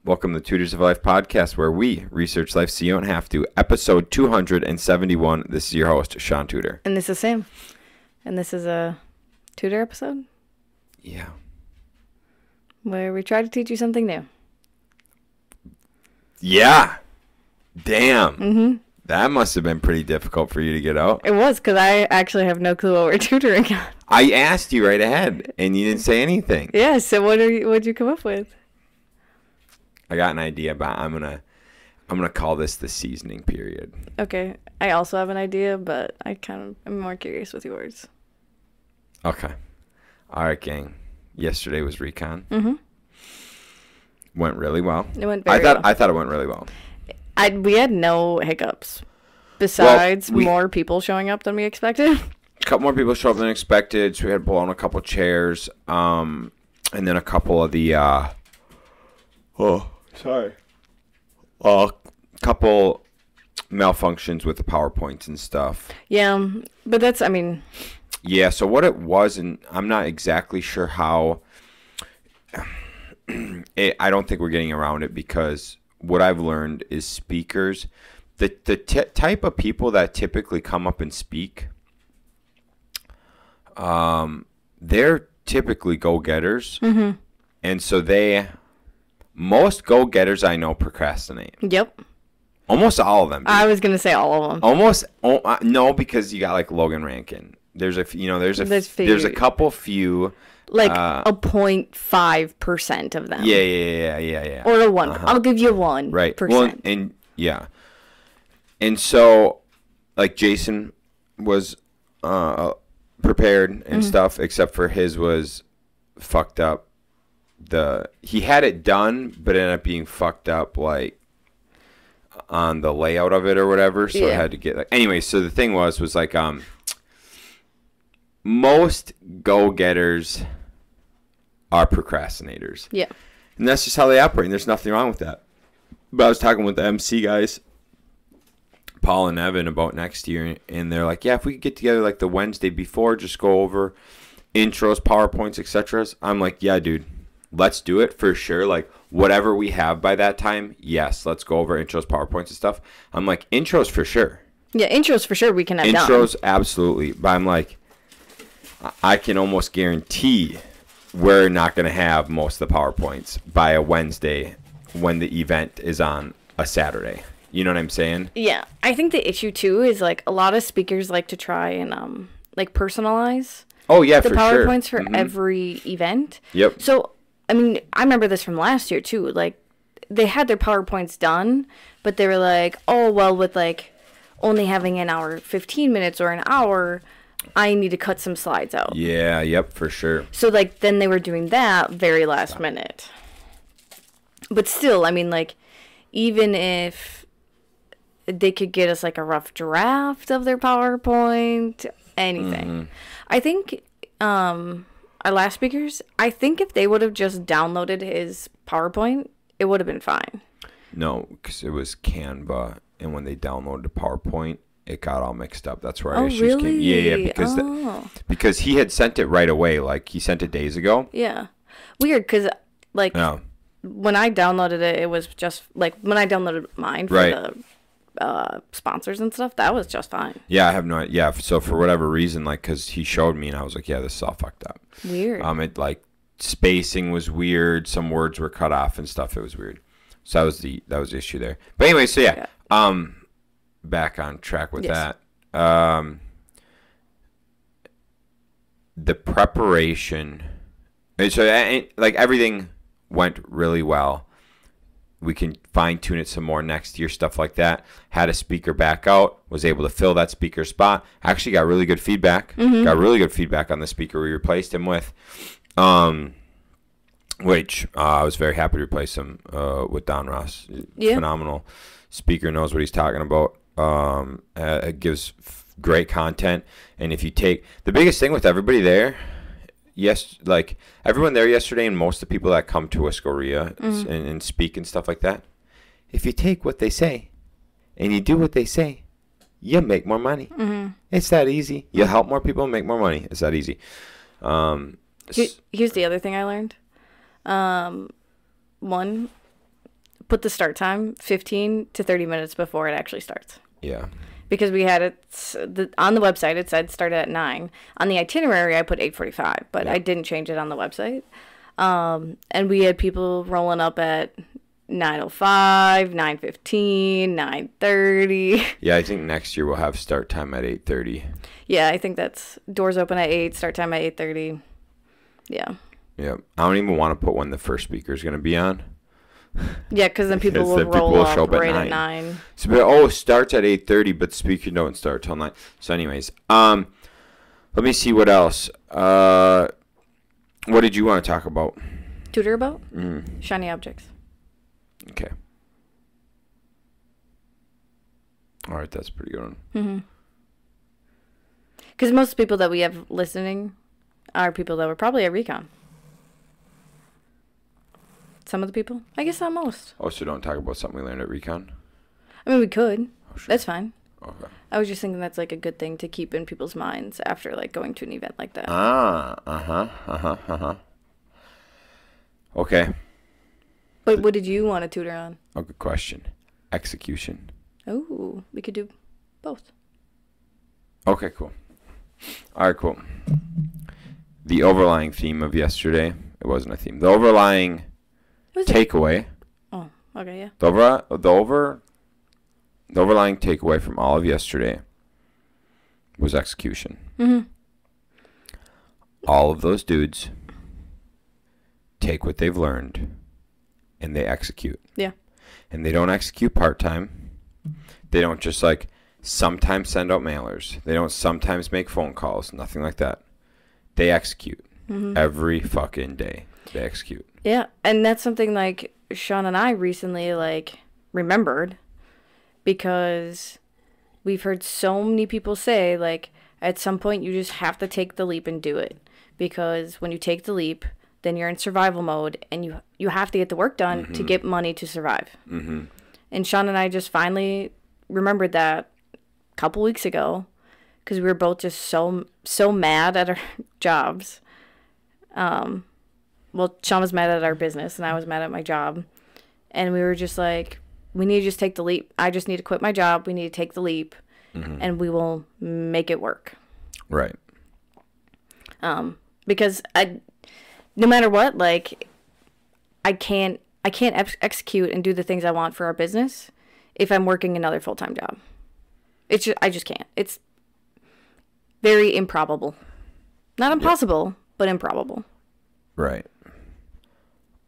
Welcome to the Tutors of Life podcast, where we research life so you don't have to. Episode 271. This is your host, Shaun Tutor. And this is Sam. And this is a tutor episode? Yeah. Where we try to teach you something new. Yeah. Damn. Mm-hmm. That must have been pretty difficult for you to get out. It was, because I actually have no clue what we're tutoring on. I asked you right ahead, and you didn't say anything. Yeah, so what'd you come up with? I got an idea, but I'm gonna call this the seasoning period. Okay. I also have an idea, but I'm more curious with yours. Okay. All right, gang. Yesterday was REI-CON. Mm-hmm. Went really well. It went very well. I thought it went really well. We had no hiccups. Besides more people showing up than we expected. A couple more people show up than expected, so we had to pull on a couple chairs, and then a couple of the couple malfunctions with the PowerPoints and stuff. Yeah, but that's, Yeah, so what it was, and I'm not exactly sure how, I don't think we're getting around it, because what I've learned is speakers, the type of people that typically come up and speak, they're typically go-getters. Mm-hmm. And so most go-getters I know procrastinate. Yep. Almost all of them. I was going to say all of them. No, because you got like Logan Rankin. There's a couple few. Like a 0.5% of them. Yeah. Or a 1. I'll give you 1%. Right. Well, and yeah. And so, like, Jason was prepared and stuff, except for his was fucked up. He had it done, but ended up being fucked up, like, on the layout of it or whatever. So I had to get, like, anyway. So the thing was like, most go-getters are procrastinators. Yeah. And that's just how they operate, and there's nothing wrong with that. But I was talking with the MC guys, Paul and Evan, about next year, and they're like, yeah, if we could get together like the Wednesday before, just go over intros, PowerPoints, etc. I'm like, yeah, dude, let's do it for sure. Like, whatever we have by that time, yes, let's go over intros, PowerPoints, and stuff. I'm like, intros for sure. Yeah, intros for sure we can have done. Intros, absolutely. But I'm like, I can almost guarantee we're not going to have most of the PowerPoints by a Wednesday when the event is on a Saturday. You know what I'm saying? Yeah. I think the issue, too, is, like, a lot of speakers like to try and, like, personalize the PowerPoints sure. for every event. Yep. So, I remember this from last year, too. Like, they had their PowerPoints done, but they were like, oh, well, with, like, only having an hour, 15 minutes or an hour, I need to cut some slides out. Yeah, yep, for sure. So, like, then they were doing that very last minute. But still, like, even if they could get us, like, a rough draft of their PowerPoint, anything. Mm-hmm. I think, our last speakers, I think if they would have just downloaded his PowerPoint, it would have been fine. No, because it was Canva, and when they downloaded the PowerPoint, it got all mixed up. That's where our issues really? came. Yeah, because he had sent it right away. Like, he sent it days ago. Yeah. Weird, because, like, when I downloaded it, it was just, like, when I downloaded mine for the sponsors and stuff, that was just fine. Yeah, I have no idea. Yeah, so for whatever reason, like, because he showed me, and I was like, yeah, this is all fucked up. Weird. It, like, spacing was weird. Some words were cut off and stuff. It was weird. So that was the issue there. But anyway, so yeah. Back on track with that. The preparation, so like, everything went really well. We can fine tune it some more next year, stuff like that. Had a speaker back out, was able to fill that speaker spot. Actually got really good feedback. Got really good feedback on the speaker we replaced him with. Which I was very happy to replace him with Don Ross. Yeah. Phenomenal speaker, knows what he's talking about. It gives great content, and if you take the biggest thing with everybody there, like everyone there yesterday, and most of the people that come to Escoria and speak and stuff like that, if you take what they say and you do what they say, you make more money. It's that easy. You help more people make more money. It's that easy. Here's the other thing I learned. One, put the start time 15 to 30 minutes before it actually starts. Yeah. Because we had it on the website, it said start at 9. On the itinerary, I put 8:45, but I didn't change it on the website. And we had people rolling up at 9:05, 9:15, 9:30. Yeah, I think next year we'll have start time at 8:30. Yeah, I think that's doors open at 8, start time at 8:30. Yeah. Yeah. I don't even want to put when the first speaker is going to be on. Yeah, because then people will roll up right at 9. So, it starts at 8:30, but the speaker don't start till 9. So, anyways, let me see what else. What did you want to talk about? Tutor about? Shiny objects. Okay. All right, that's a pretty good one. Mm-hmm. Because most people that we have listening are people that were probably at REI-CON. Some of the people? I guess not most. Oh, so don't talk about something we learned at REI-CON? I mean, we could. Oh, sure. That's fine. Okay. I was just thinking that's like a good thing to keep in people's minds after like going to an event like that. Okay. But what did you want to tutor on? Oh, good question. Execution. Oh, we could do both. Okay, cool. All right, cool. The overlying theme of yesterday, it wasn't a theme. The overlying takeaway. Oh, okay, yeah. The overlying takeaway from all of yesterday was execution. Mm-hmm. All of those dudes take what they've learned and they execute. Yeah. And they don't execute part-time. They don't just like sometimes send out mailers. They don't sometimes make phone calls. Nothing like that. They execute. Mm-hmm. Every fucking day. They execute. Yeah. And that's something like Shaun and I recently like remembered because we've heard so many people say like at some point you just have to take the leap and do it. Because when you take the leap, then you're in survival mode and you have to get the work done to get money to survive. Mm-hmm. And Shaun and I just finally remembered that a couple weeks ago because we were both just so mad at our jobs. Well, Shaun was mad at our business and I was mad at my job. And we were just like, we need to just take the leap. I just need to quit my job. We need to take the leap and we will make it work. Right. Because no matter what, like, I can't execute and do the things I want for our business if I'm working another full-time job. I just can't. It's very improbable. Not impossible, but improbable. Right.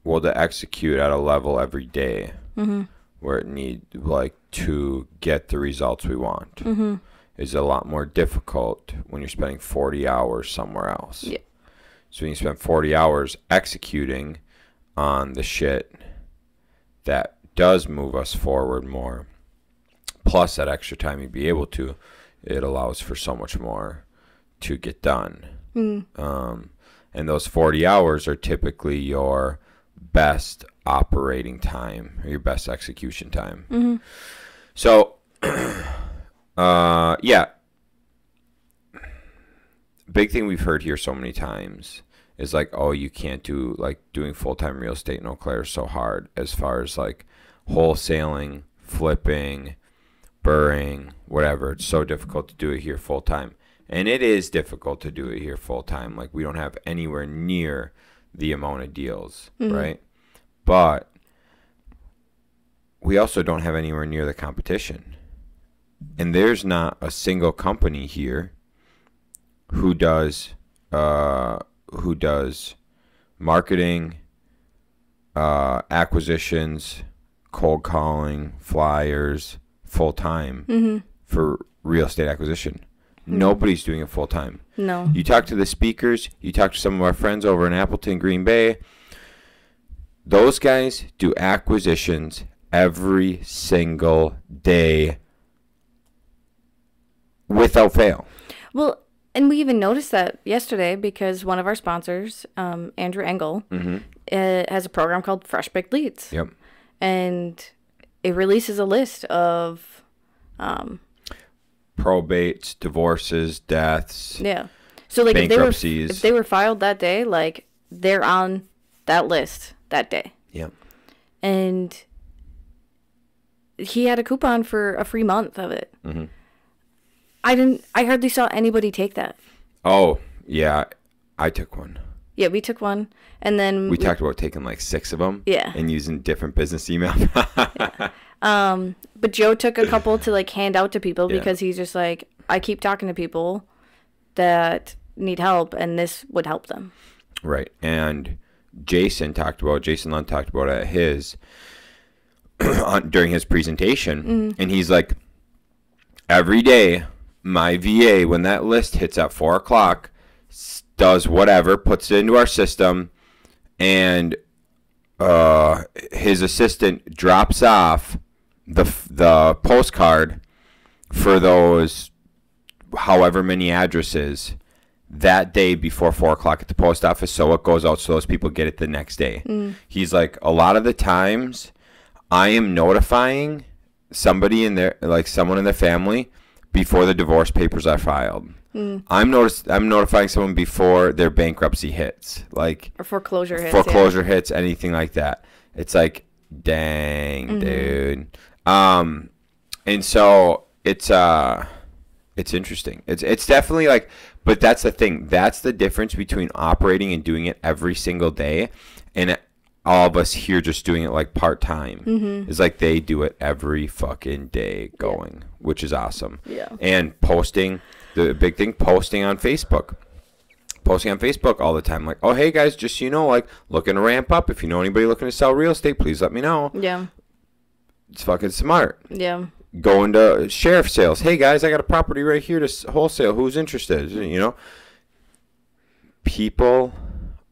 Well, to execute at a level every day where it need like to get the results we want is a lot more difficult when you're spending 40 hours somewhere else. Yeah. So when you spend 40 hours executing on the shit that does move us forward more, plus that extra time you'd be able to, it allows for so much more to get done. And those 40 hours are typically your best operating time or your best execution time. So, yeah. Big thing we've heard here so many times is like, oh, you can't do like doing full-time real estate in Eau Claire is so hard as far as like wholesaling, flipping, burring, whatever. It's so difficult to do it here full-time. And it is difficult to do it here full-time. Like we don't have anywhere near the amount of deals, right? But we also don't have anywhere near the competition. And there's not a single company here who does marketing, acquisitions, cold calling, flyers, full-time for real estate acquisition. Nobody's doing it full-time. No. You talk to the speakers, you talk to some of our friends over in Appleton, Green Bay. Those guys do acquisitions every single day without fail. Well, and we even noticed that yesterday because one of our sponsors, Andrew Engel, has a program called Fresh Baked Leads. Yep. And it releases a list of probates, divorces, deaths. Yeah. So like bankruptcies. if they were filed that day, like they're on that list that day. Yep. And he had a coupon for a free month of it. Mm-hmm. I hardly saw anybody take that. Oh, yeah. I took one. Yeah, we took one. And then we talked about taking like 6 of them. Yeah. And using different business email. Yeah. But Joe took a couple to like hand out to people because he's just like, I keep talking to people that need help and this would help them. Right. And Jason Lund talked about it at his during his presentation. And he's like, every day my VA, when that list hits at 4:00, does whatever, puts it into our system, and his assistant drops off the postcard for those however many addresses that day before 4:00 at the post office, so it goes out so those people get it the next day. He's like, a lot of the times I am notifying somebody in their, like someone in their family, before the divorce papers are filed. I'm notifying someone before their bankruptcy hits, like, or foreclosure hits, anything like that. It's like, dang, dude. And so it's interesting. It's definitely like, but that's the thing. That's the difference between operating and doing it every single day, and all of us here just doing it like part-time. It's like they do it every fucking day going, which is awesome. Yeah. And posting, the big thing, posting on Facebook all the time. Like, oh, hey guys, just so you know, like, looking to ramp up. If you know anybody looking to sell real estate, please let me know. Yeah. It's fucking smart. Yeah. Going to sheriff sales. Hey guys, I got a property right here to wholesale. Who's interested? You know, people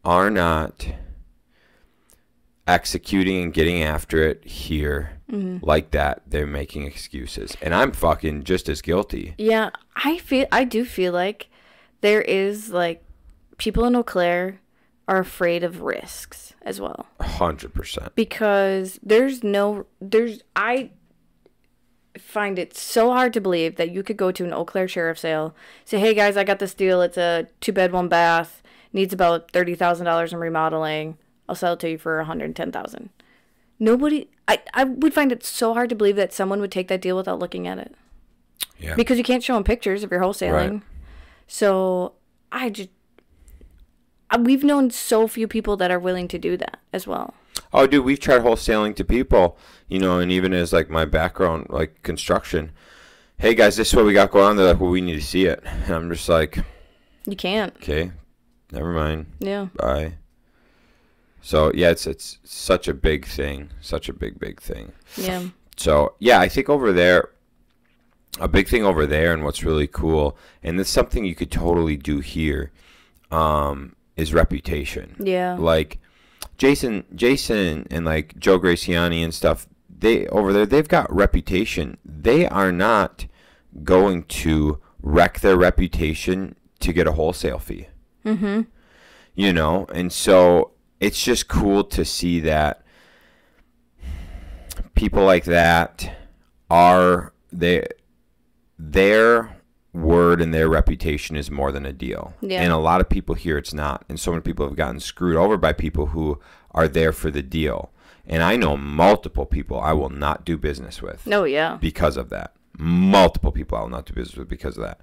are not executing and getting after it here like that. They're making excuses, and I'm fucking just as guilty. Yeah, I do feel like there is, like, people in Eau Claire are afraid of risks as well. 100%. Because I find it so hard to believe that you could go to an Eau Claire sheriff sale, say, hey guys, I got this deal. It's a 2-bed, 1-bath, needs about $30,000 in remodeling. I'll sell it to you for $110,000. Nobody, I would find it so hard to believe that someone would take that deal without looking at it. Yeah. Because you can't show them pictures if you're wholesaling. Right. So we've known so few people that are willing to do that as well. Oh, dude, we've tried wholesaling to people, you know, and even as like my background, like construction. Hey guys, this is what we got going on. They're like, well, we need to see it. And I'm just like, you can't. Okay, never mind. Yeah. Bye. So yeah, it's such a big thing, such a big thing. Yeah. So yeah, I think over there, a big thing over there, and what's really cool, and it's something you could totally do here, is reputation. Yeah. Like Jason and like Joe Graciani and stuff, they over there, they've got reputation. They are not going to wreck their reputation to get a wholesale fee. You know, and so it's just cool to see that people like that are their word and their reputation is more than a deal. Yeah. And a lot of people here, it's not. And so many people have gotten screwed over by people who are there for the deal. And I know multiple people I will not do business with. Oh, yeah. Because of that. Multiple people I will not do business with because of that.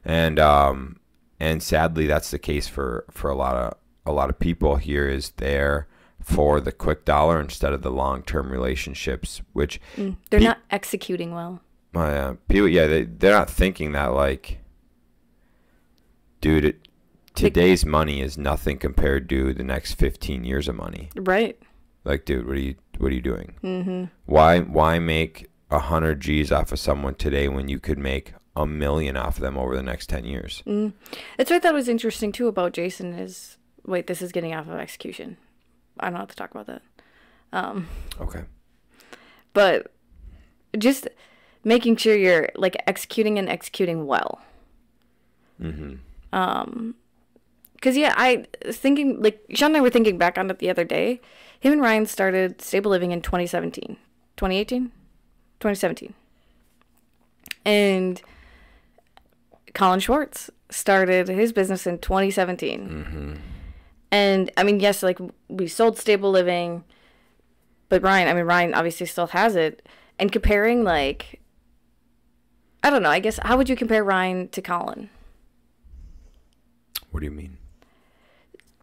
And sadly, that's the case for a lot of people here, is there for the quick dollar instead of the long-term relationships, which they're not executing well. People, they're not thinking that, like, dude, today's money is nothing compared to the next 15 years of money. Right. Like, dude, what are you doing? Why make 100 G's off of someone today when you could make $1 million off of them over the next 10 years? That's what I thought was interesting too about Jason is, wait, this is getting off of execution. I don't have to talk about that. Okay. But just making sure you're, like, executing well. Because, yeah, I was thinking, like, Shaun and I were thinking back on it the other day. Him and Ryan started Stable Living in 2017. 2018? 2017. And Colin Schwartz started his business in 2017. And, I mean, yes, like, we sold Stable Living, but Ryan obviously still has it. And comparing, like, I don't know, I guess, how would you compare Ryan to Colin? What do you mean?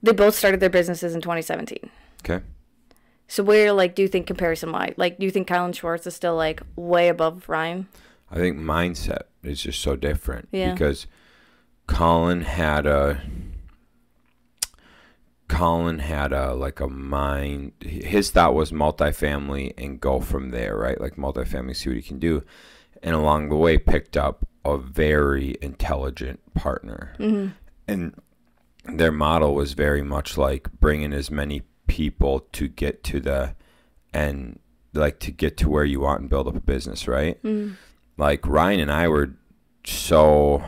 They both started their businesses in 2017. Okay. So where, like, do you think comparison-wise? Like, do you think Colin Schwartz is still, like, way above Ryan? I think mindset is just so different. Yeah. Because Colin had a like a mind. His thought was multifamily and go from there, right? Like multifamily, see what he can do. And along the way, picked up a very intelligent partner. Mm-hmm. And their model was very much like bringing as many people to get to the end, like to get to where you want and build up a business, right? Mm-hmm. Like Ryan and I were so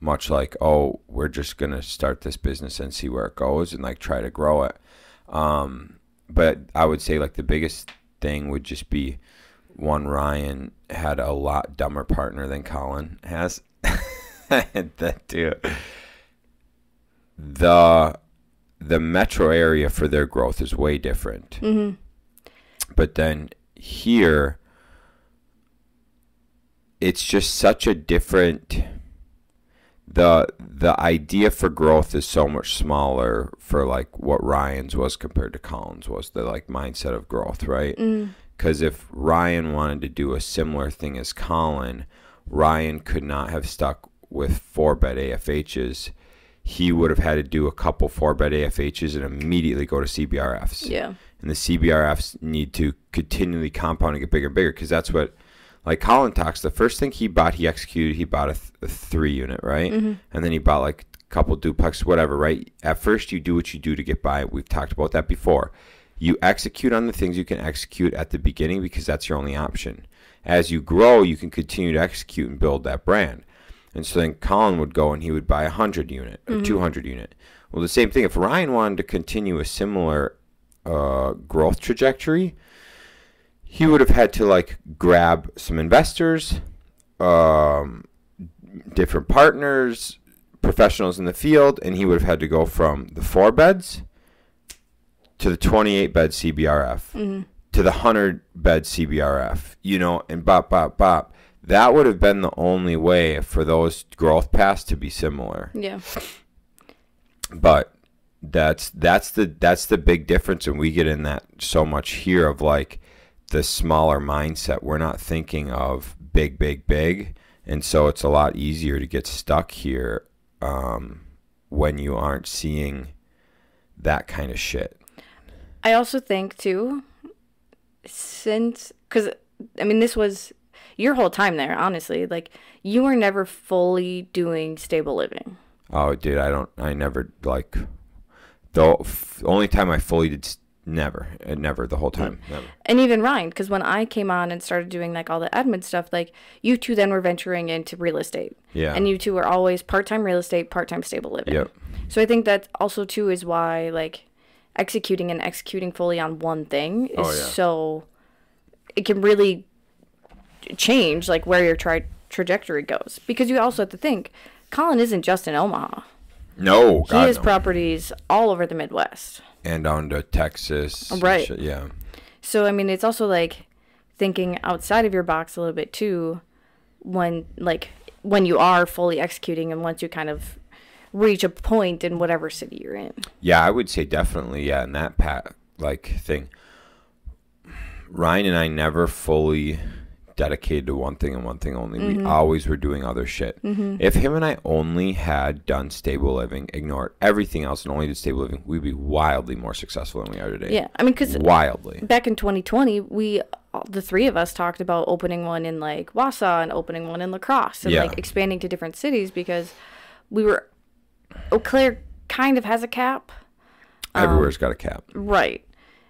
much like, oh, we're just going to start this business and see where it goes and like try to grow it. But I would say like the biggest thing would just be one, Ryan had a lot dumber partner than Colin has. That too. The metro area for their growth is way different. Mm-hmm. But then here, it's just such a different... The idea for growth is so much smaller for like what Ryan's was compared to Colin's was, the like mindset of growth, right? Because if Ryan wanted to do a similar thing as Colin, Ryan could not have stuck with 4-bed AFHs. He would have had to do a couple 4-bed AFHs and immediately go to CBRFs. Yeah. And the CBRFs need to continually compound and get bigger and bigger, because that's what... Like Colin talks, the first thing he bought, he executed, he bought a 3-unit, right? Mm-hmm. And then he bought like a couple duplexes, whatever, right? At first, you do what you do to get by. We've talked about that before. You execute on the things you can execute at the beginning because that's your only option. As you grow, you can continue to execute and build that brand. And so then Colin would go and he would buy a 100-unit or 200-unit. Well, the same thing. If Ryan wanted to continue a similar growth trajectory, he would have had to like grab some investors, different partners, professionals in the field, and he would have had to go from the 4 beds to the 28-bed CBRF to the 100-bed CBRF, you know, and bop, bop, bop. That would have been the only way for those growth paths to be similar. Yeah. But that's the big difference, and we get in that so much here of like the smaller mindset. We're not thinking of big, big, big. And so it's a lot easier to get stuck here when you aren't seeing that kind of shit. I also think, too, because, I mean, this was your whole time there, honestly. Like, you were never fully doing stable living. Oh, dude, I never, like, the only time I fully did never the whole time. Never. And even Ryan, because when I came on and started doing like all the admin stuff, like you two then were venturing into real estate. Yeah. And you two were always part-time real estate, part-time stable living. Yep. So I think that also too is why like executing fully on one thing is so, it can really change like where your trajectory goes. Because you also have to think, Colin isn't just in Omaha. No, God, he has no. properties all over the Midwest. And on to Texas. Right. Shit, yeah. So, I mean, it's also like thinking outside of your box a little bit too when you are fully executing and once you kind of reach a point in whatever city you're in. Yeah, I would say definitely, yeah, in that thing. Ryan and I never fully dedicated to one thing and one thing only. We always were doing other shit. If him and I only had done stable living, ignored everything else and only did stable living, we'd be wildly more successful than we are today. Yeah, I mean, because wildly back in 2020, the three of us talked about opening one in like Wausau and opening one in La Crosse and like expanding to different cities because Eau Claire kind of has a cap. Everywhere's got a cap. Right.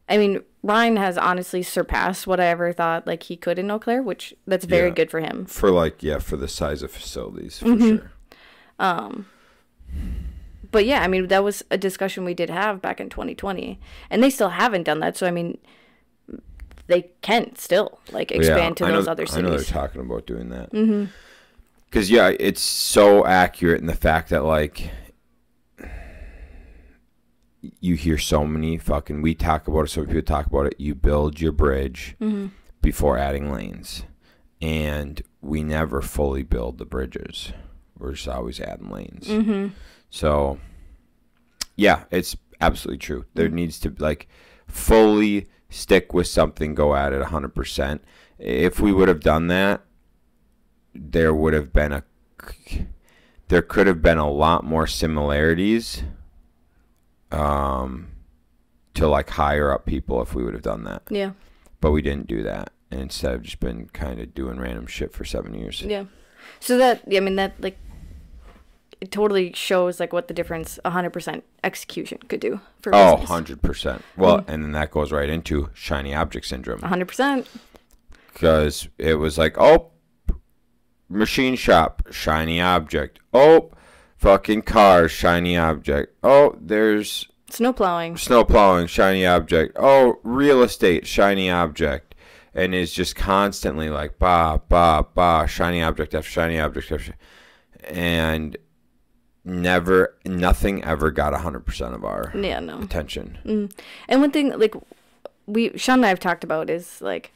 I mean, Ryan has honestly surpassed what I ever thought like he could in Eau Claire, which that's very good for him. For the size of facilities, for sure. But yeah, I mean, that was a discussion we did have back in 2020, and they still haven't done that. So I mean, they can still like expand to those other cities. I know they're talking about doing that. Because it's so accurate in the fact that like you hear so many we talk about it, so many people talk about it. You build your bridge, before adding lanes. And we never fully build the bridges. We're just always adding lanes. Mm-hmm. So, yeah, it's absolutely true. There needs to, like, fully stick with something, go at it 100%. If we would have done that, there could have been a lot more similarities to, like, higher up people if we would have done that. Yeah. But we didn't do that. And instead of just been kind of doing random shit for 7 years. Yeah. So that, I mean, that, like, it totally shows, like, what the difference 100% execution could do for business. 100%. Well, and then that goes right into shiny object syndrome. 100%. Because it was like, oh, machine shop, shiny object. Oh, fucking cars, shiny object. Oh, there's... Snow plowing, shiny object. Oh, real estate, shiny object. And it's just constantly like, shiny object after shiny object after. And nothing ever got 100% of our attention. Mm. And one thing, like, Shaun and I have talked about is, like,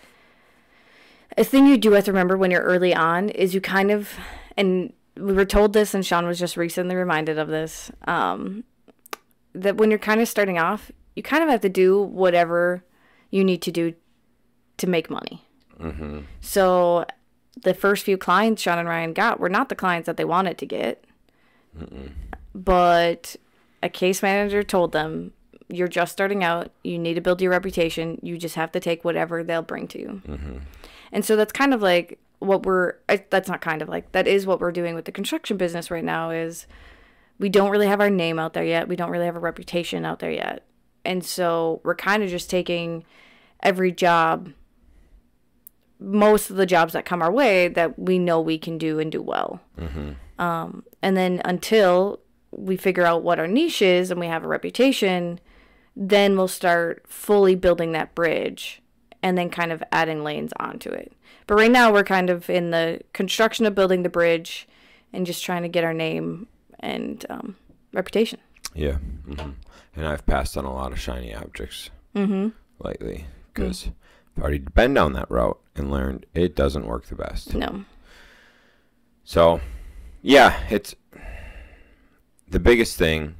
a thing you do have to remember when you're early on is you kind of, and we were told this, and Shaun was just recently reminded of this, that when you're kind of starting off, you kind of have to do whatever you need to do to make money. Mm-hmm. So the first few clients Shaun and Ryan got were not the clients that they wanted to get. Mm-mm. But a case manager told them, you're just starting out, you need to build your reputation, you just have to take whatever they'll bring to you. Mm-hmm. And so that's kind of like what that is what we're doing with the construction business right now. Is we don't really have our name out there yet, we don't really have a reputation out there yet, and so we're kind of just taking every job, most of the jobs that come our way that we know we can do and do well. Mm-hmm. And then until we figure out what our niche is and we have a reputation, then we'll start fully building that bridge and then kind of adding lanes onto it. But right now we're kind of in the construction of building the bridge and just trying to get our name and reputation. Yeah. Mm-hmm. And I've passed on a lot of shiny objects lately because I've already been down that route and learned it doesn't work the best. No. So, yeah, it's the biggest thing.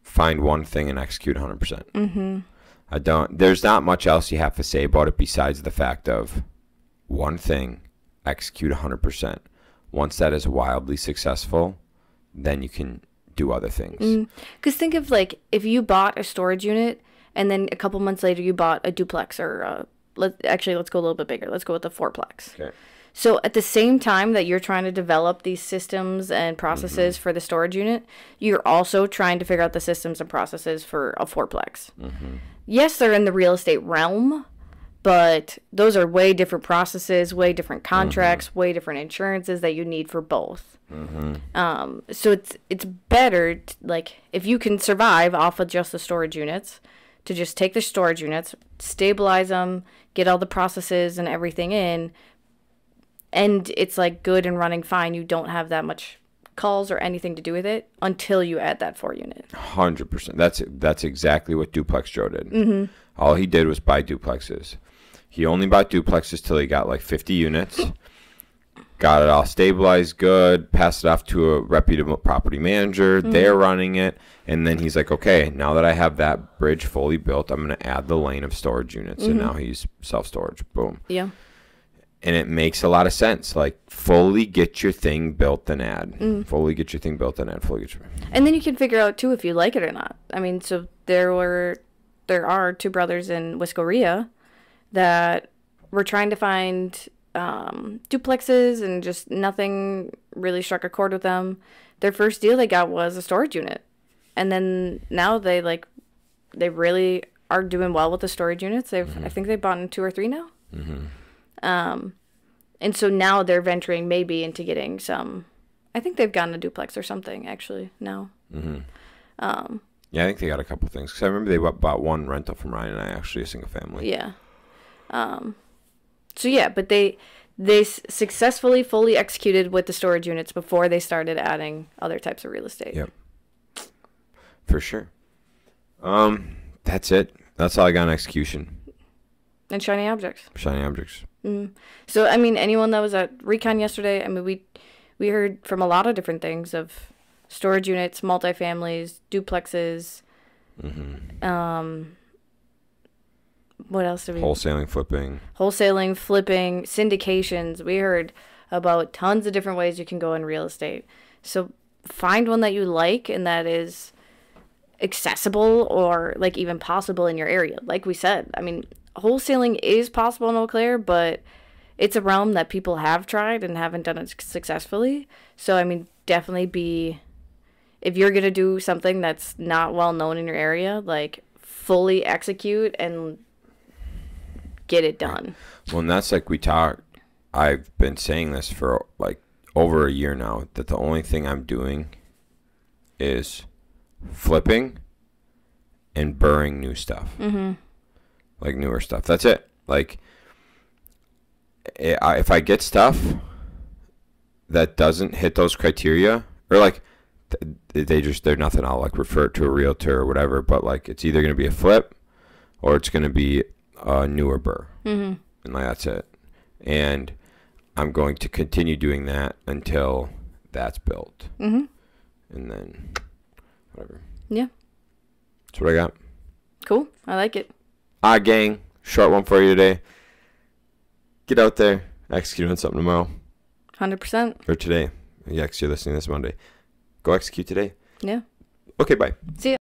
Find one thing and execute 100%. Mm-hmm. There's not much else you have to say about it besides the fact of one thing, execute 100%. Once that is wildly successful, then you can do other things. Because think of, like, if you bought a storage unit and then a couple months later you bought a duplex or let's go a little bit bigger. Let's go with a fourplex. Okay. So at the same time that you're trying to develop these systems and processes for the storage unit, you're also trying to figure out the systems and processes for a fourplex. Yes, they're in the real estate realm, but those are way different processes, way different contracts, way different insurances that you need for both. So it's better, like, if you can survive off of just the storage units, to just take the storage units, stabilize them, get all the processes and everything in, and it's, like, good and running fine. You don't have that much calls or anything to do with it until you add that 4-unit. 100%. That's exactly what Duplex Joe did. All he did was buy duplexes. He only bought duplexes till he got like 50 units. Got it all stabilized good, passed it off to a reputable property manager. They're running it. And then he's like, okay, now that I have that bridge fully built, I'm going to add the lane of storage units. And now he's self-storage. Boom. Yeah. And it makes a lot of sense. Like, fully get your thing built and add. Fully get your thing built and add. Fully get your... And then you can figure out, too, if you like it or not. I mean, so there are two brothers in Wiscoria that were trying to find duplexes, and just nothing really struck a chord with them. Their first deal they got was a storage unit. And then now they really are doing well with the storage units. I think they've bought in 2 or 3 now. And so now they're venturing maybe into getting some, I think they've gotten a duplex or something actually now. Yeah, I think they got a couple things. Because I remember they bought one rental from Ryan and I, actually, a single family. Yeah. So yeah, but they successfully fully executed with the storage units before they started adding other types of real estate. Yep. For sure. That's it. That's all I got on execution. And shiny objects. Shiny objects. Mm. So, I mean, anyone that was at REI-CON yesterday, I mean, we heard from a lot of different things of storage units, multifamilies, duplexes. Mm-hmm. What else did we... Wholesaling, flipping, syndications. We heard about tons of different ways you can go in real estate. So find one that you like and that is accessible or like even possible in your area. Like we said, I mean, wholesaling is possible in Eau Claire, but it's a realm that people have tried and haven't done it successfully. So, I mean, definitely if you're going to do something that's not well known in your area, like fully execute and get it done. Well, and that's like we talked. I've been saying this for like over a year now, that the only thing I'm doing is flipping and burring new stuff. Mm-hmm. Like newer stuff. That's it. Like if I get stuff that doesn't hit those criteria, or like they're nothing, I'll like refer it to a realtor or whatever, but like it's either going to be a flip or it's going to be a newer burr. Mm-hmm. And like that's it. And I'm going to continue doing that until that's built. Mm-hmm. And then whatever. Yeah. That's what I got. Cool. I like it. Gang. Short one for you today. Get out there. Execute on something tomorrow. 100%. Or today. Yeah, because you're listening this Monday. Go execute today. Yeah. Okay, bye. See ya.